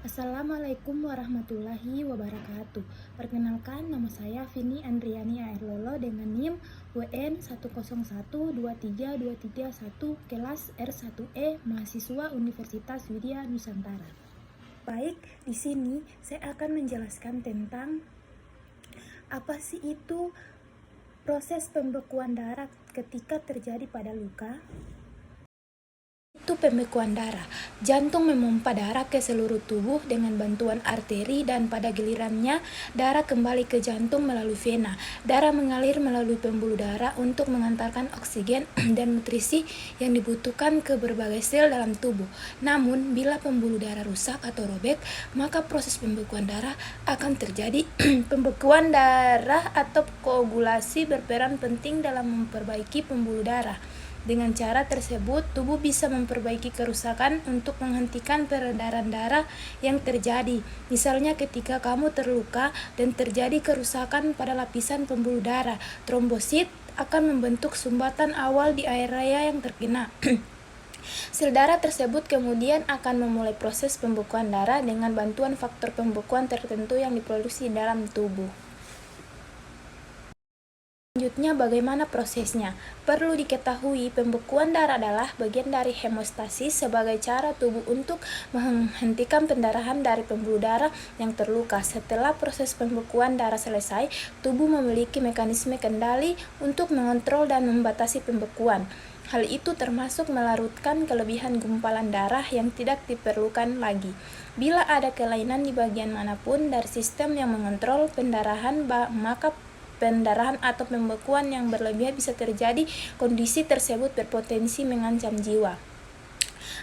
Assalamualaikum warahmatullahi wabarakatuh. Perkenalkan, nama saya Vini Andriani Airlolo dengan NIM WN 101232331 kelas R1E mahasiswa Universitas Widya Nusantara. Baik, di sini saya akan menjelaskan tentang apa sih itu proses pembekuan darah ketika terjadi pada luka. Itu pembekuan darah. Jantung memompa darah ke seluruh tubuh dengan bantuan arteri dan pada gilirannya darah kembali ke jantung melalui vena. Darah mengalir melalui pembuluh darah untuk mengantarkan oksigen dan nutrisi yang dibutuhkan ke berbagai sel dalam tubuh. Namun, bila pembuluh darah rusak atau robek, maka proses pembekuan darah akan terjadi. Pembekuan darah atau koagulasi berperan penting dalam memperbaiki pembuluh darah. Dengan cara tersebut, tubuh bisa memperbaiki kerusakan untuk menghentikan peredaran darah yang terjadi. Misalnya ketika kamu terluka dan terjadi kerusakan pada lapisan pembuluh darah, trombosit akan membentuk sumbatan awal di area yang terkena. Sel darah tersebut kemudian akan memulai proses pembekuan darah dengan bantuan faktor pembekuan tertentu yang diproduksi dalam tubuh. Selanjutnya, bagaimana prosesnya? Perlu diketahui, pembekuan darah adalah bagian dari hemostasis sebagai cara tubuh untuk menghentikan pendarahan dari pembuluh darah yang terluka. Setelah proses pembekuan darah selesai, tubuh memiliki mekanisme kendali untuk mengontrol dan membatasi pembekuan. Hal itu termasuk melarutkan kelebihan gumpalan darah yang tidak diperlukan lagi. Bila ada kelainan di bagian manapun dari sistem yang mengontrol pendarahan, maka pendarahan atau pembekuan yang berlebihan bisa terjadi. Kondisi tersebut berpotensi mengancam jiwa.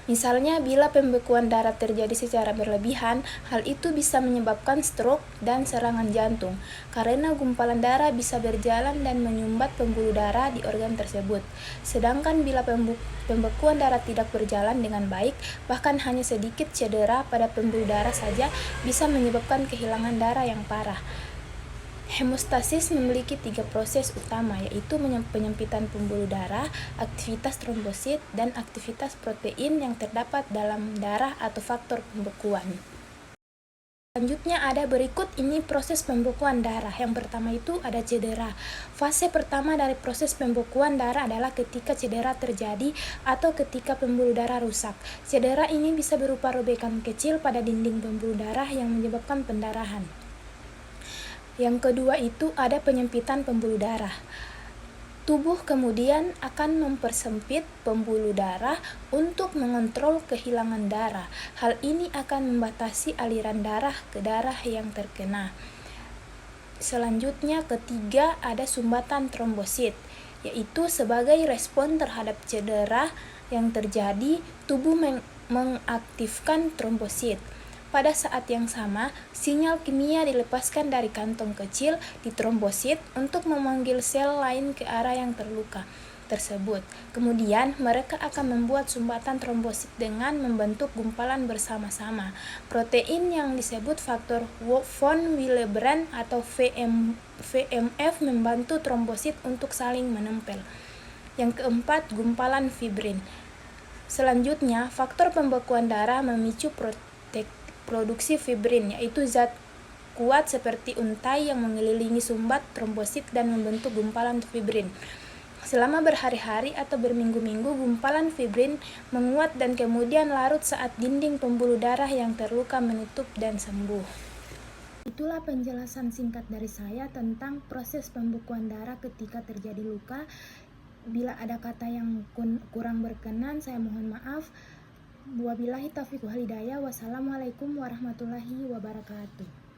Misalnya, bila pembekuan darah terjadi secara berlebihan, hal itu bisa menyebabkan stroke dan serangan jantung, karena gumpalan darah bisa berjalan dan menyumbat pembuluh darah di organ tersebut. Sedangkan bila pembekuan darah tidak berjalan dengan baik, bahkan hanya sedikit cedera pada pembuluh darah saja bisa menyebabkan kehilangan darah yang parah. Hemostasis memiliki 3 proses utama, yaitu penyempitan pembuluh darah, aktivitas trombosit, dan aktivitas protein yang terdapat dalam darah atau faktor pembekuan. Selanjutnya ada berikut ini proses pembekuan darah. Yang pertama itu ada cedera. Fase pertama dari proses pembekuan darah adalah ketika cedera terjadi atau ketika pembuluh darah rusak. Cedera ini bisa berupa robekan kecil pada dinding pembuluh darah yang menyebabkan pendarahan. Yang kedua itu ada penyempitan pembuluh darah. Tubuh kemudian akan mempersempit pembuluh darah untuk mengontrol kehilangan darah. Hal ini akan membatasi aliran darah ke darah yang terkena. Selanjutnya ketiga ada sumbatan trombosit, yaitu sebagai respon terhadap cedera yang terjadi, tubuh mengaktifkan trombosit. Pada saat yang sama, sinyal kimia dilepaskan dari kantong kecil di trombosit untuk memanggil sel lain ke arah yang terluka tersebut. Kemudian, mereka akan membuat sumbatan trombosit dengan membentuk gumpalan bersama-sama. Protein yang disebut faktor von Willebrand atau VMF membantu trombosit untuk saling menempel. Yang keempat, gumpalan fibrin. Selanjutnya, faktor pembekuan darah memicu produksi fibrin, yaitu zat kuat seperti untai yang mengelilingi sumbat trombosit dan membentuk gumpalan fibrin. Selama berhari-hari atau berminggu-minggu, gumpalan fibrin menguat dan kemudian larut saat dinding pembuluh darah yang terluka menutup dan sembuh. Itulah penjelasan singkat dari saya tentang proses pembekuan darah ketika terjadi luka. Bila ada kata yang kurang berkenan, saya mohon maaf. Wabillahi taufiq wal hidayah. Wassalamualaikum warahmatullahi wabarakatuh.